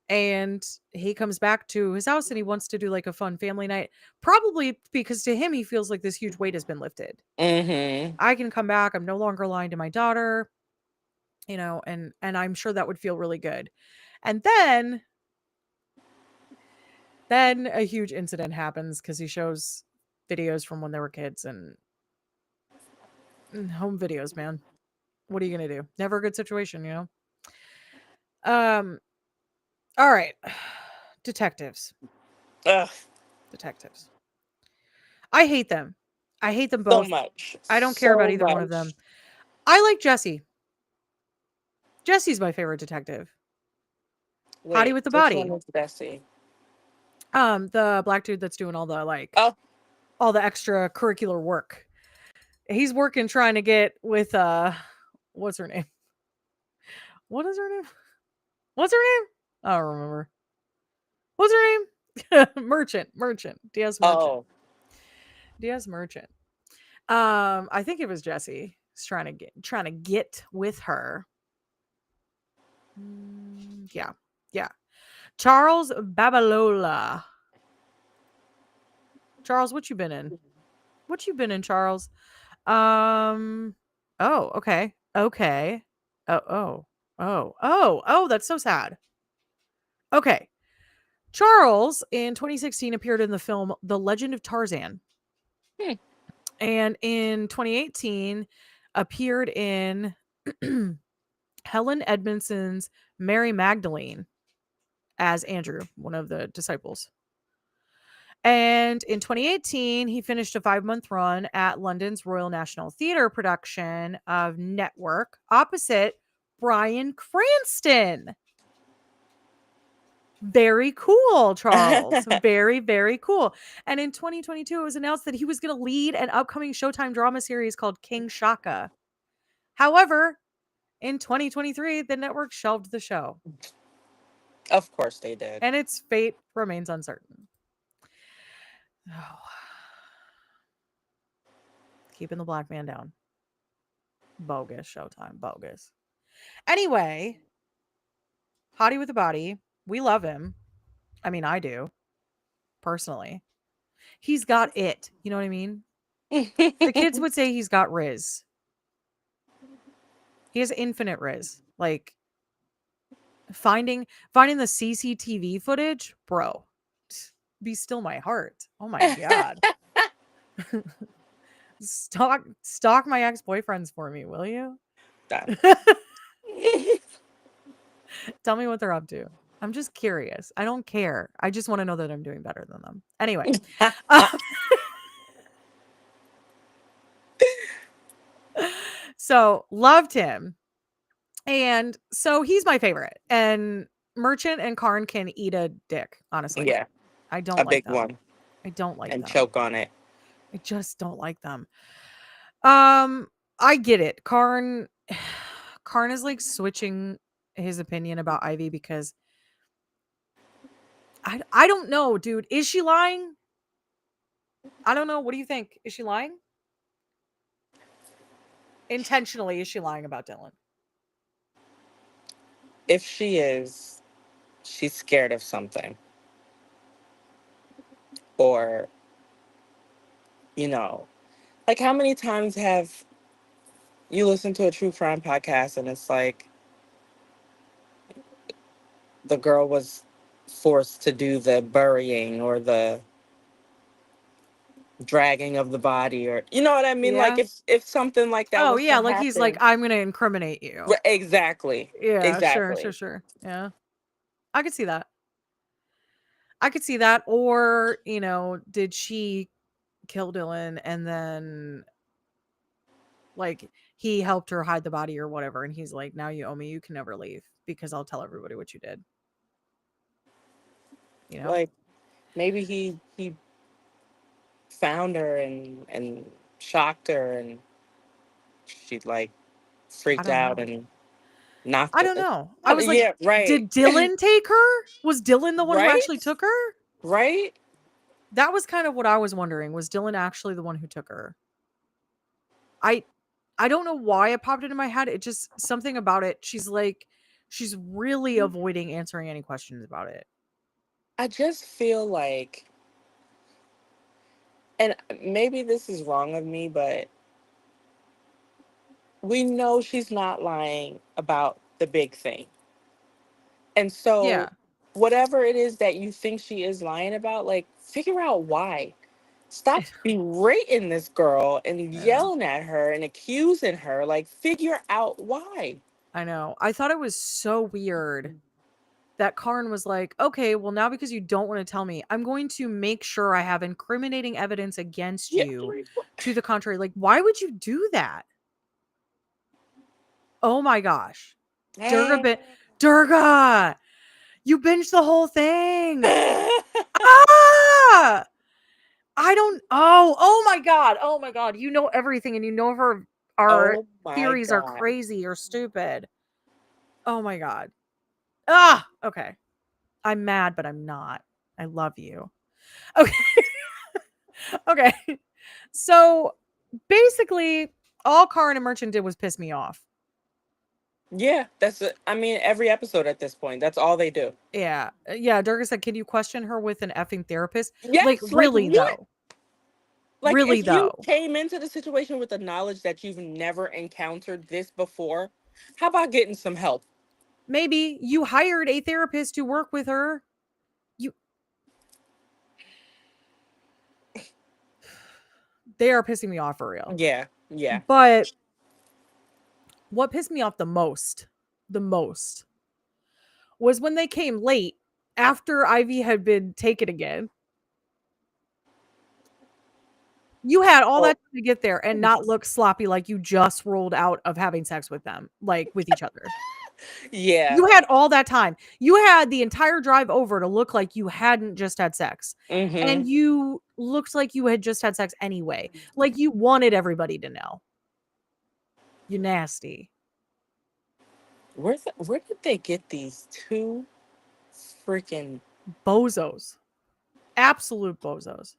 And he comes back to his house and he wants to do like a fun family night, probably because to him he feels like this huge weight has been lifted. Hmm. I can come back. I'm no longer lying to my daughter, and I'm sure that would feel really good. And then a huge incident happens because he shows videos from when they were kids and home videos, man. What are you gonna do? Never a good situation, Um, all right. Detectives. Ugh, Detectives. I hate them. I hate them so both. much. I don't care about So either one of much. them. I like Jesse. Jesse's my favorite detective. Hottie Wait, with the which one body. is Bessie? The black dude that's doing all the Oh, all the extracurricular work. He's working trying to get with what's her name? What is her name? What's her name? I don't remember. What's her name? Merchant. Diaz Merchant. oh. Diaz Merchant. I think it was Jesse. He's trying to get with her. Yeah. Yeah. Charles Babalola. Charles, what you been in? What you been in, Charles? Oh, okay. Okay. Oh, that's so sad. Okay. Charles in 2016 appeared in the film The Legend of Tarzan. Hmm. And in 2018 appeared in Helen Edmondson's Mary Magdalene as Andrew, one of the disciples. And in 2018, he finished a 5-month run at London's Royal National Theatre production of Network opposite Bryan Cranston. Very cool, Charles. Very, very cool. And in 2022, it was announced that he was going to lead an upcoming Showtime drama series called King Shaka. However, in 2023, the network shelved the show. Of course they did. And its fate remains uncertain. Oh. Keeping the black man down. Bogus Showtime. Bogus. Anyway, Hottie with the body. We love him. I mean, I do, personally. He's got it. You know what I mean? The kids would say he's got Riz. He has infinite Riz. Like finding the CCTV footage, bro. Be still my heart. Oh my god. Stalk my ex-boyfriends for me, will you? Tell me what they're up to. I'm just curious. I don't care. I just want to know that I'm doing better than them. Anyway. So loved him. And so he's my favorite. And Merchant and Karn can eat a dick, honestly. Yeah, I don't a like big them. one, I don't like and them. choke on it. I just don't like them. I get it. Karn is like switching his opinion about Ivy because I don't know, dude. Is she lying? I don't know. What do you think? Is she lying? Intentionally, is she lying about Dylan? If she is, she's scared of something. Or, like how many times have you listened to a true crime podcast and it's like the girl was forced to do the burying or the dragging of the body, or you know what I mean? Like Yeah. if something like that Oh was to yeah, like he's like, happen. I'm gonna incriminate you. Exactly. Yeah, Exactly. sure. Yeah. I could see that. Or, did she kill Dylan and then like he helped her hide the body or whatever, and he's like, now you owe me, you can never leave because I'll tell everybody what you did. Like maybe he found her and shocked her, and she like I freaked don't out know. and knocked I her. don't know. I was like, Yeah, right. did Dylan take her? Was Dylan the one who Right? actually took her? Right? That was kind of what I was wondering. Was Dylan actually the one who took her? I don't know why it popped into my head. It just something about it. She's really avoiding answering any questions about it. I just feel like, and maybe this is wrong of me, but we know she's not lying about the big thing. And so, Yeah. whatever it is that you think she is lying about, like, figure out why. Stop berating this girl and Yeah. yelling at her and accusing her. Like, figure out why. I know. I thought it was so weird that Karn was like, okay, well, now because you don't want to tell me, I'm going to make sure I have incriminating evidence against Yeah. you to the contrary. Like, why would you do that? Oh my gosh. Durga, you binged the whole thing. Ah! Oh my god. Oh my god. You know everything and you know our Oh my theories are God. crazy or stupid. Oh my god. Ah, okay. I'm mad, but I'm not. I love you. Okay. Okay. So basically, all Karn and Merchant did was piss me off. Yeah, that's it. I mean, every episode at this point, that's all they do. Yeah. Yeah. Durga said, can you question her with an effing therapist? Yes, Like, really, what? though. Like, Really, if you though. came into the situation with the knowledge that you've never encountered this before, how about getting some help? Maybe you hired a therapist to work with her. They are pissing me off for real. Yeah, yeah. But what pissed me off the most, was when they came late after Ivy had been taken again. You had all that time to get there and not look sloppy like you just rolled out of having sex with them, like with each other. Yeah. You had all that time. You had the entire drive over to look like you hadn't just had sex. Mm-hmm. And you looked like you had just had sex anyway. Like you wanted everybody to know. You nasty. Where did they get these two freaking bozos. Absolute bozos.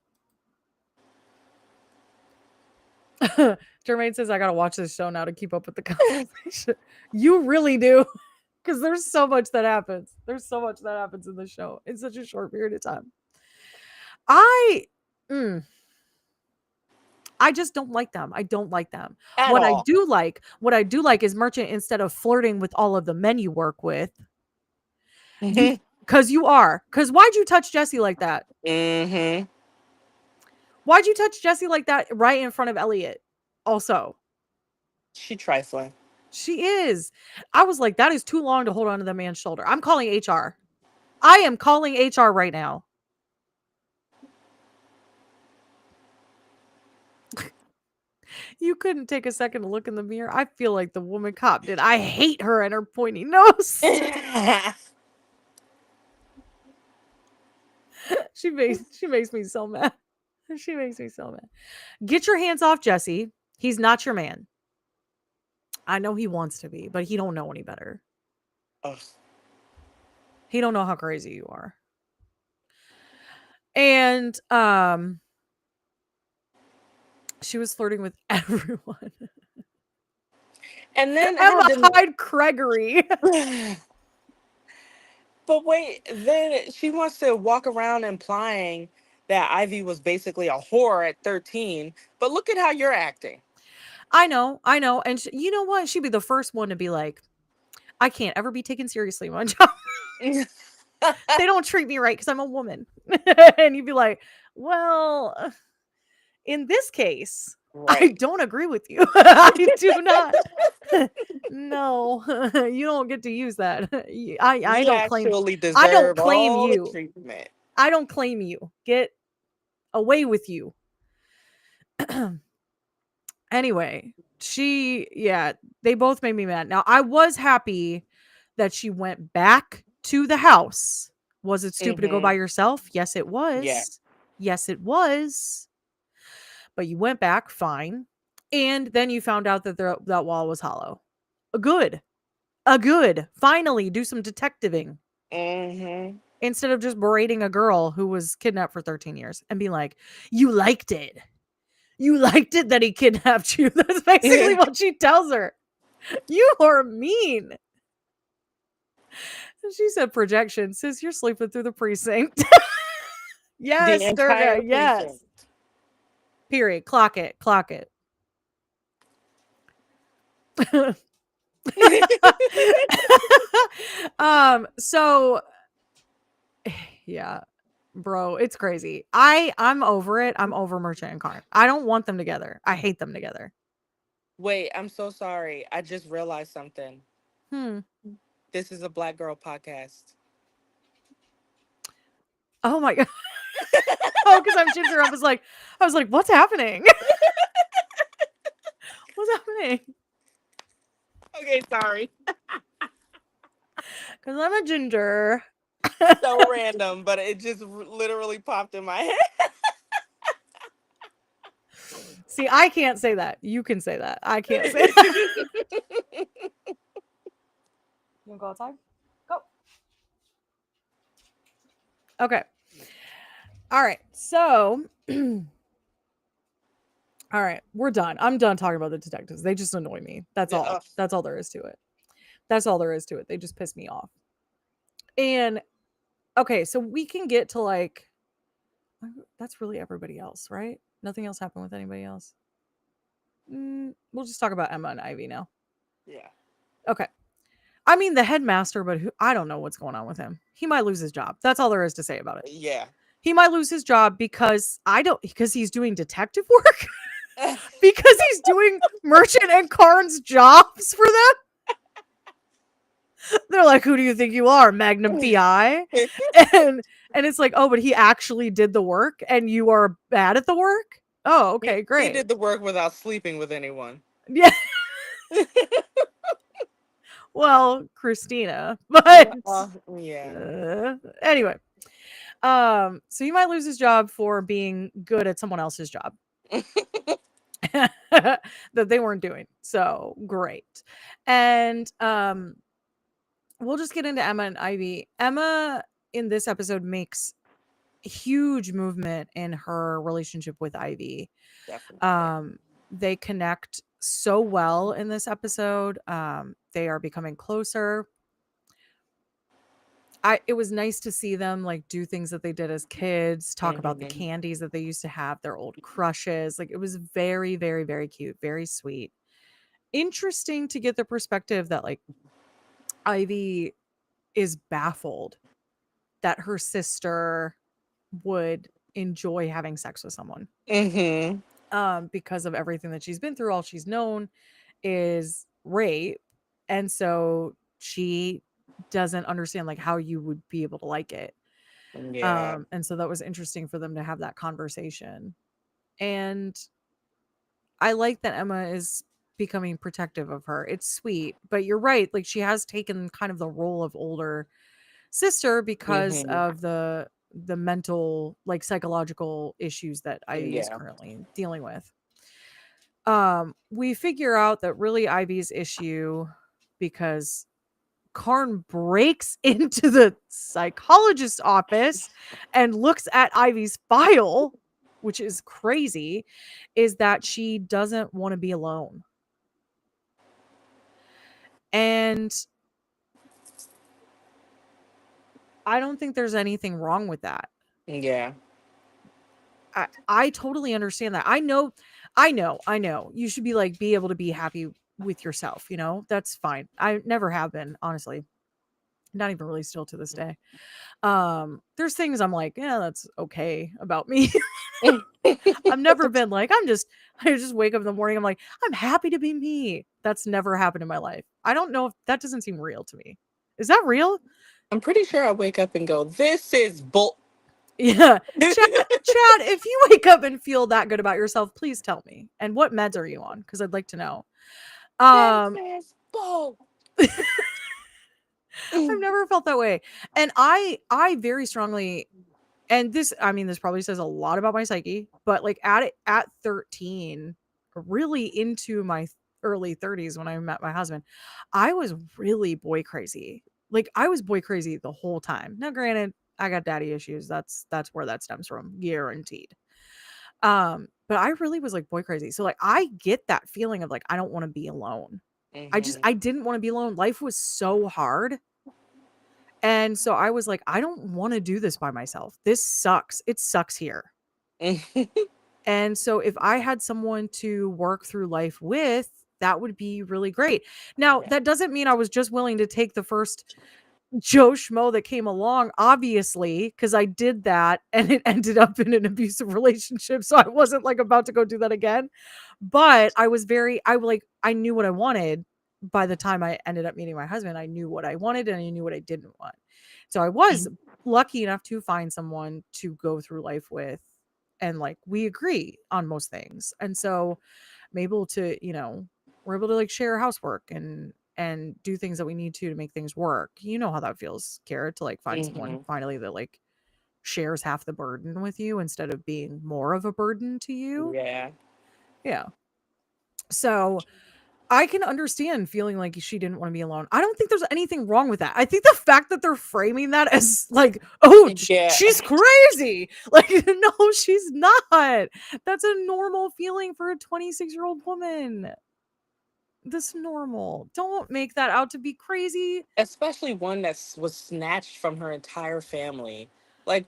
Jermaine says I gotta watch this show now to keep up with the conversation. You really do. Because there's so much that happens. There's so much that happens in the show in such a short period of time. I just don't like them. I don't like them. at What all. I do like is Merchant, instead of flirting with all of the men you work with, because you are. Because why'd you touch Jesse like that? Mm-hmm. Why'd you touch Jesse like that right in front of Elliot? Also, She trifling. she is. I was like, that is too long to hold on to the man's shoulder. I'm calling HR. I am calling HR right now. You couldn't take a second to look in the mirror. I feel like the woman cop did. I hate her and her pointy nose. She makes me so mad. She makes me so mad. Get your hands off Jesse. He's not your man. I know he wants to be, but he don't know any better. Ugh. He don't know how crazy you are. And she was flirting with everyone. And then Emma Hyde Gregory. But wait, then she wants to walk around implying that Ivy was basically a whore at 13. But look at how you're acting. I know. And you know what? She'd be the first one to be like, I can't ever be taken seriously in my job. They don't treat me right because I'm a woman. And you'd be like, well, in this case, I Right. don't agree with you. I do not. No, you don't get to use that. I You don't claim. actually I don't deserve claim all the you. treatment. I don't claim you. Get away with you. Anyway, they both made me mad. Now, I was happy that she went back to the house. Was it stupid to go by yourself? Yes, it was. Yeah. Yes, it was. But you went back, fine. And then you found out that that wall was hollow. Good. Finally, do some detectiving. Mm-hmm. Instead of just berating a girl who was kidnapped for 13 years and being like, you liked it. You liked it that he kidnapped you. That's basically what she tells her. You are mean. And she said projection. Sis, you're sleeping through the precinct. Yes, The entire Durga. Yes. precinct. Period. Clock it. So yeah, bro, it's crazy. I'm over it. I'm over Merchant and Karn. I don't want them together. I hate them together. Wait, I'm so sorry. I just realized something. This is a Black girl podcast. Oh my god. Oh, because I'm Ginger. I was like, what's happening? What's happening? Okay, sorry. Because I'm a Ginger. So random, but it just literally popped in my head. See, I can't say that. You can say that. I can't say that. You want to go outside? Go. Okay. All right. So, all right. We're done. I'm done talking about the detectives. They just annoy me. That's all. Ugh. That's all there is to it. That's all there is to it. They just piss me off. And, okay. So we can get to like, that's really everybody else, right? Nothing else happened with anybody else. We'll just talk about Emma and Ivy now. Yeah. Okay. I mean, the headmaster, but I don't know what's going on with him. He might lose his job. That's all there is to say about it. Yeah. He might lose his job because he's doing detective work. Because he's doing Merchant and Karn's jobs for them. They're like, who do you think you are, Magnum PI? And it's like, oh, but he actually did the work and you are bad at the work? Oh, okay, great. He did the work without sleeping with anyone. Yeah. Well, Christina, but yeah. Anyway, so he might lose his job for being good at someone else's job that they weren't doing. So great. And we'll just get into Emma and Ivy. Emma in this episode makes huge movement in her relationship with Ivy. Definitely. They connect so well in this episode. They are becoming closer. It was nice to see them like do things that they did as kids, talk about the Hmm. candies that they used to have, their old crushes. Like it was very, very, very cute, very sweet. Interesting to get the perspective that like Ivy is baffled that her sister would enjoy having sex with someone. Hmm. Because of everything that she's been through, all she's known is rape. And so she doesn't understand like how you would be able to like it. Yeah. And so that was interesting for them to have that conversation. And I like that Emma is becoming protective of her. It's sweet, but you're right. Like she has taken kind of the role of older sister because Hmm. of the mental, like psychological issues that Ivy is Yeah. currently dealing with. We figure out that really Ivy's issue because Karn breaks into the psychologist's office and looks at Ivy's file, which is crazy, is that she doesn't want to be alone. And I don't think there's anything wrong with that. Yeah. I totally understand that. I know. You should be like be able to be happy with yourself, you know? That's fine. I never have been, honestly. Not even really still to this day. There's things I'm like, yeah, that's okay about me. I've never been like, I just wake up in the morning, I'm like, I'm happy to be me. That's never happened in my life. I don't know if that doesn't seem real to me. Is that real? I'm pretty sure I wake up and go, "This is bull." Yeah. Chad, if you wake up and feel that good about yourself, please tell me. And what meds are you on? Because I'd like to know. This Um, is bull. I've never felt that way. And I very strongly, and this, I mean, this probably says a lot about my psyche, but like at 13, really into my early 30s when I met my husband, I was really boy crazy. Like I was boy crazy the whole time. Now, granted, I got daddy issues. That's where that stems from, guaranteed. But I really was like boy crazy. So like I get that feeling of like I don't want to be alone. Hmm. I didn't want to be alone. Life was so hard. And so I was like, I don't want to do this by myself. This sucks. It sucks here. And so if I had someone to work through life with, that would be really great. Now, Yeah. that doesn't mean I was just willing to take the first Joe Schmo that came along, obviously, because I did that and it ended up in an abusive relationship. So I wasn't like about to go do that again. But I knew what I wanted by the time I ended up meeting my husband. I knew what I wanted and I knew what I didn't want. So I was lucky enough to find someone to go through life with. And like we agree on most things. And so I'm able to, we're able to like share housework and do things that we need to make things work. You know how that feels, Kara, to like find someone Hmm. finally that like shares half the burden with you instead of being more of a burden to you. Yeah. Yeah. So I can understand feeling like she didn't want to be alone. I don't think there's anything wrong with that. I think the fact that they're framing that as like, oh, Yeah. she's crazy. Like, no, she's not. That's a normal feeling for a 26-year-old woman. That's normal. Don't make that out to be crazy. Especially one that was snatched from her entire family. Like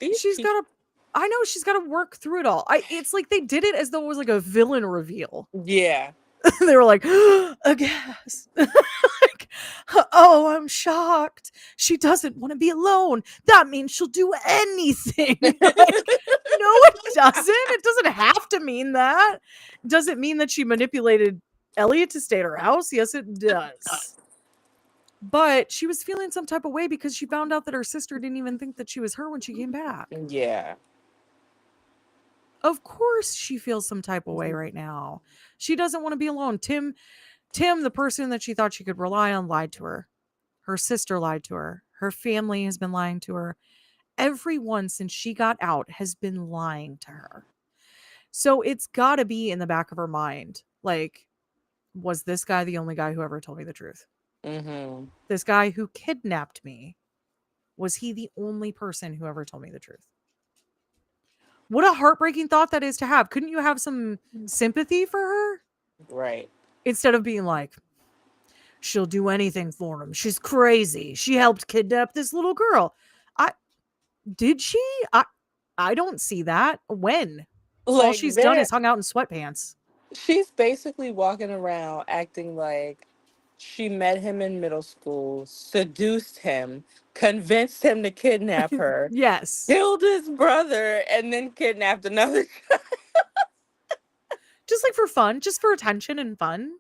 these She's people. got to I know she's got to work through it all. It's like they did it as though it was like a villain reveal. Yeah. They were like, aghast. Like, oh, I'm shocked. She doesn't want to be alone. That means she'll do anything. Like, no, it doesn't. It doesn't have to mean that. Does it mean that she manipulated Elliot to stay at her house? Yes, it does. But she was feeling some type of way because she found out that her sister didn't even think that she was her when she came back. Yeah. Of course she feels some type of way right now. She doesn't want to be alone. Tim, the person that she thought she could rely on, lied to her. Her sister lied to her. Her family has been lying to her. Everyone since she got out has been lying to her. So it's got to be in the back of her mind. Like, was this guy the only guy who ever told me the truth? Hmm. This guy who kidnapped me was he the only person who ever told me the truth? What a heartbreaking thought that is to have. Couldn't you have some sympathy for her? Right. Instead of being like, she'll do anything for him. She's crazy. She helped kidnap this little girl. Did she? I don't see that. When? All Like she's done there, is hung out in sweatpants. she's basically walking around acting like she met him in middle school, seduced him, convinced him to kidnap her, Yes. killed his brother, and then kidnapped another. Just like for fun, just for attention and fun.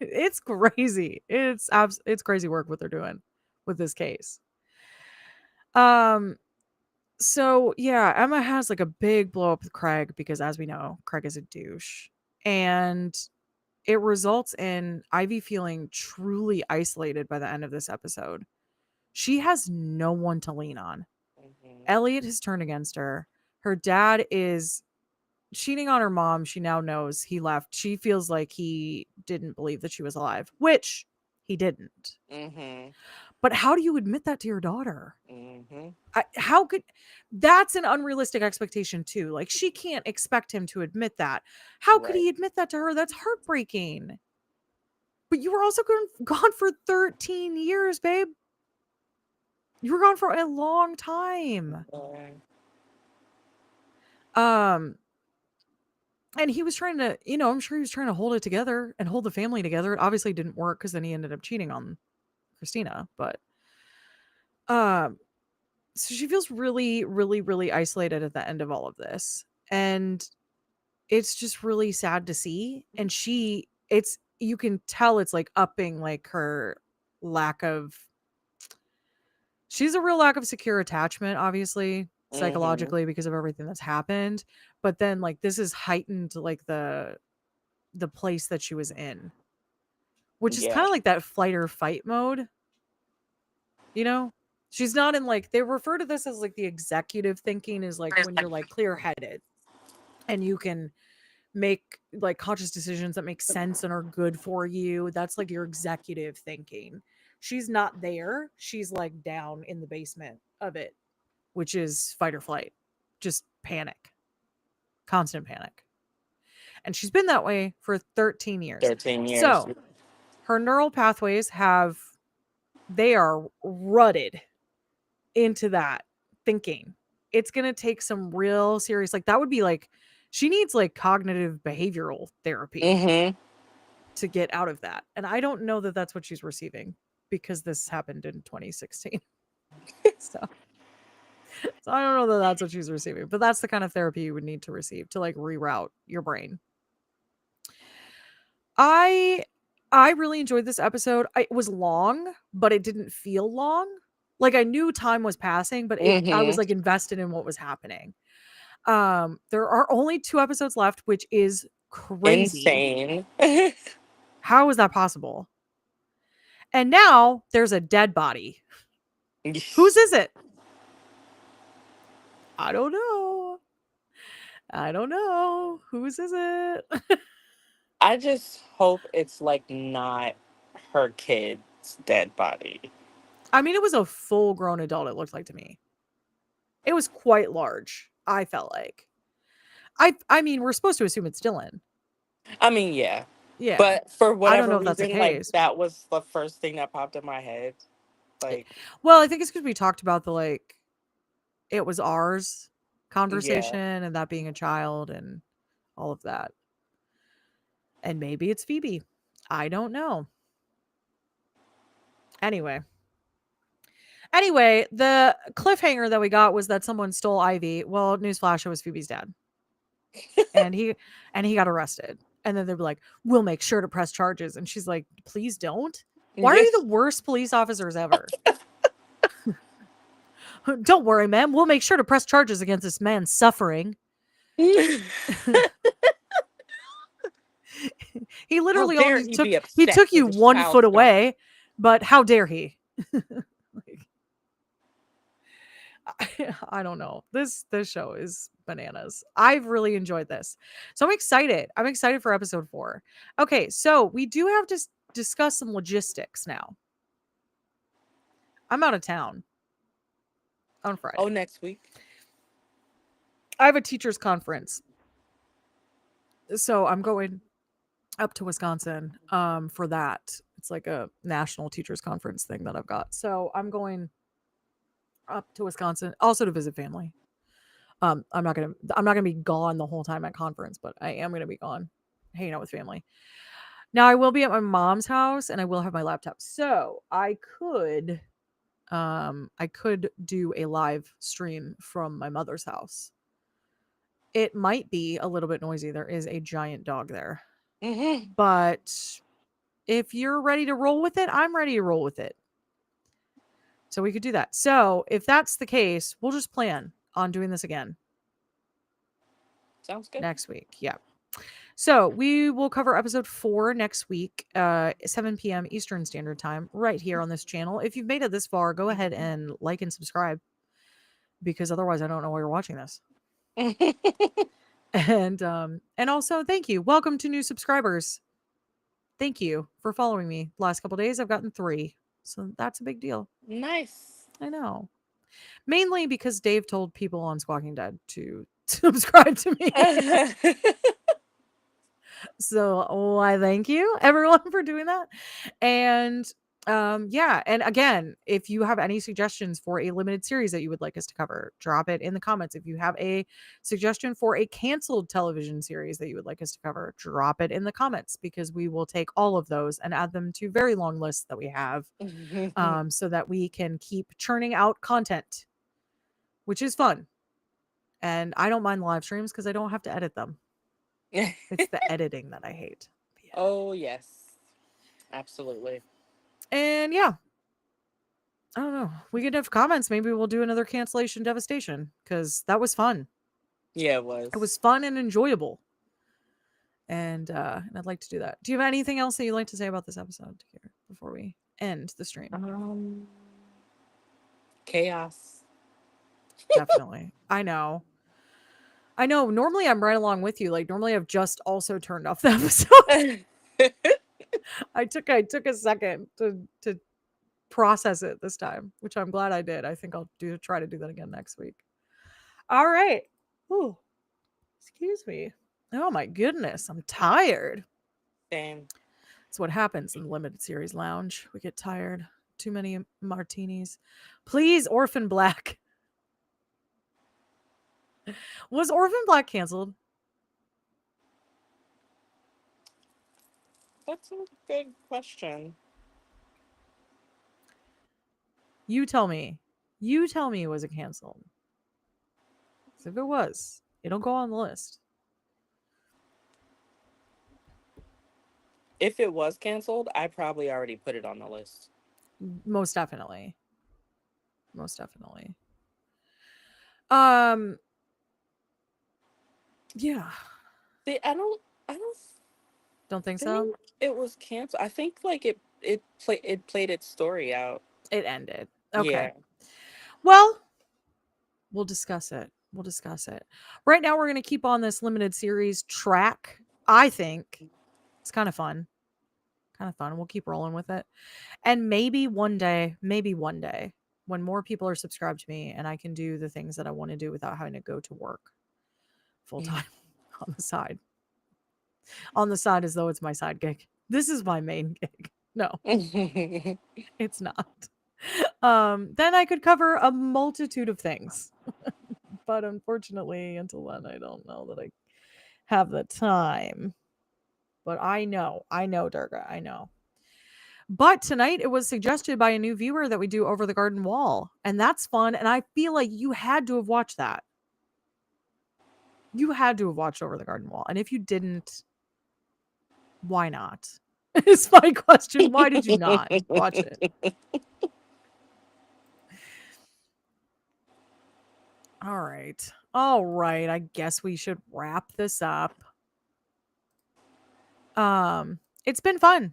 It's crazy. It's crazy work what they're doing with this case. So yeah, Emma has like a big blow up with Craig because as we know, Craig is a douche. And it results in Ivy feeling truly isolated by the end of this episode. She has no one to lean on. Mhm. Elliot has turned against her. Her dad is cheating on her mom. She now knows he left. She feels like he didn't believe that she was alive, which he didn't. Mhm. But how do you admit that to your daughter? Mhm. How could that's an unrealistic expectation too. Like she can't expect him to admit that. How could Right. he admit that to her? That's heartbreaking. But you were also gone for 13 years, babe. You were gone for a long time. Yeah. Um, and he was trying to, I'm sure he was trying to hold it together and hold the family together. It obviously didn't work because then he ended up cheating on Christina. But um, so she feels really, really, really isolated at the end of all of this. And it's just really sad to see. And you can tell it's like upping like her lack of she's a real lack of secure attachment, obviously, Mhm. psychologically because of everything that's happened. But then like this is heightened like the place that she was in, which is Yeah. kind of like that flight or fight mode, you know? She's not in like they refer to this as like the executive thinking is like when you're like clear headed and you can make like conscious decisions that make sense and are good for you. That's like your executive thinking. She's not there. She's like down in the basement of it, which is fight or flight, just panic, constant panic. And she's been that way for 13 years. 13 years. So her neural pathways they are rutted into that thinking. It's going to take some real serious, like, that would be like, she needs like cognitive behavioral therapy Mhm. to get out of that. And I don't know that that's what she's receiving because this happened in 2016. So I don't know that that's what she's receiving, but that's the kind of therapy you would need to receive to like reroute your brain. I I really enjoyed this episode. It was long, but it didn't feel long. Like I knew time was passing, but I was Mhm. like invested in what was happening. There are only 2 episodes left, which is crazy. Insane. How is that possible? And now there's a dead body. Whose is it? I don't know. I don't know. Whose is it? I just hope it's like not her kid's dead body. I mean, it was a full-grown adult, it looked like to me. It was quite large, I felt like. I mean, we're supposed to assume it's Dylan. I mean, yeah. Yeah. But for I don't whatever know if that's the reason, like case. that was the first thing that popped in my head. It Like, well, I think it's because we talked about the, like, "It was ours" yeah. conversation and that being a child and all of that. And maybe it's Phoebe. I don't know. Anyway. Anyway, the cliffhanger that we got was that someone stole Ivy. Well, newsflash, it was Phoebe's dad. And he got arrested. And then they'd be like, "We'll make sure to press charges." And she's like, "Please don't." Why are you the worst police officers ever? "Don't worry, ma'am. We'll make sure to press charges against this man suffering." He How literally dare only he be he upset took because you his 1 foot child's gone? away, but how dare he? Like, I don't know. This show is bananas. I've really enjoyed this. So I'm excited. I'm excited for episode 4. Okay, so we do have to discuss some logistics now. I'm out of town on Friday. Oh, next week. I have a teachers conference. So I'm going up to Wisconsin for that. It's like a national teachers conference thing that I've got. So I'm going up to Wisconsin also to visit family. I'm not gonna be gone the whole time at conference, but I am gonna be gone hanging out with family. Now I will be at my mom's house and I will have my laptop. So I could do a live stream from my mother's house. It might be a little bit noisy. There is a giant dog there. Mm-hmm. But if you're ready to roll with it, I'm ready to roll with it. So we could do that. So if that's the case, we'll just plan on doing this again Sounds good. next week. Yeah. So we will cover episode 4 next week, 7 p.m. Eastern Standard Time, right here on this channel. If you've made it this far, go ahead and like and subscribe, because otherwise I don't know why you're watching this. And also thank you. Welcome to new subscribers. Thank you for following me. Last couple days I've gotten 3. So that's a big deal. Nice. I know. Mainly because Dave told people on Squawking Dead to subscribe to me. So why thank you everyone for doing that. And yeah, and again, if you have any suggestions for a limited series that you would like us to cover, drop it in the comments. If you have a suggestion for a canceled television series that you would like us to cover, drop it in the comments, because we will take all of those and add them to very long lists that we have, so that we can keep churning out content, which is fun. And I don't mind live streams because I don't have to edit them. It's the editing that I hate. Yeah. Oh, yes. Absolutely. And yeah, I don't know. We could have comments. Maybe we'll do another cancellation devastation, because that was fun. Yeah, it was. It was fun and enjoyable. And I'd like to do that. Do you have anything else that you'd like to say about this episode here before we end the stream? Chaos. Definitely. I know. Normally I'm right along with you. Like, normally I've just also turned off the episode. I took a second to process it this time, which I'm glad I did. I think I'll try to do that again next week. All right. Ooh, excuse me. Oh my goodness, I'm tired. Same. That's what happens in the limited series lounge. We get tired. Too many martinis. Please, Orphan Black. Was Orphan Black canceled? That's a good question. You tell me. Was it canceled? If it was, it'll go on the list. If it was canceled, I probably already put it on the list. Most definitely. Yeah. See, I don't Don't think think so? it was canceled. I think like it played its story out. It ended. Okay. Yeah. Well, we'll discuss it. Right now, we're going to keep on this limited series track. I think it's kind of fun. We'll keep rolling with it. And maybe one day, when more people are subscribed to me and I can do the things that I want to do without having to go to work full time on the side. On the side, as though it's my side gig. This is my main gig. No, it's not. Then I could cover a multitude of things. But unfortunately, until then, I don't know that I have the time. But I know, Durga, I know. But tonight it was suggested by a new viewer that we do Over the Garden Wall. And that's fun. And I feel like you had to have watched that. You had to have watched Over the Garden Wall. And if you didn't, why not? Is my question. Why did you not watch it? All right. I guess we should wrap this up. It's been fun.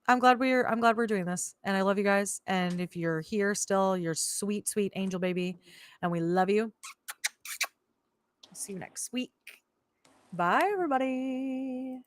I'm glad we're doing this, and I love you guys. And if you're here still, you're sweet, sweet angel baby, and we love you. See you next week. Bye, everybody.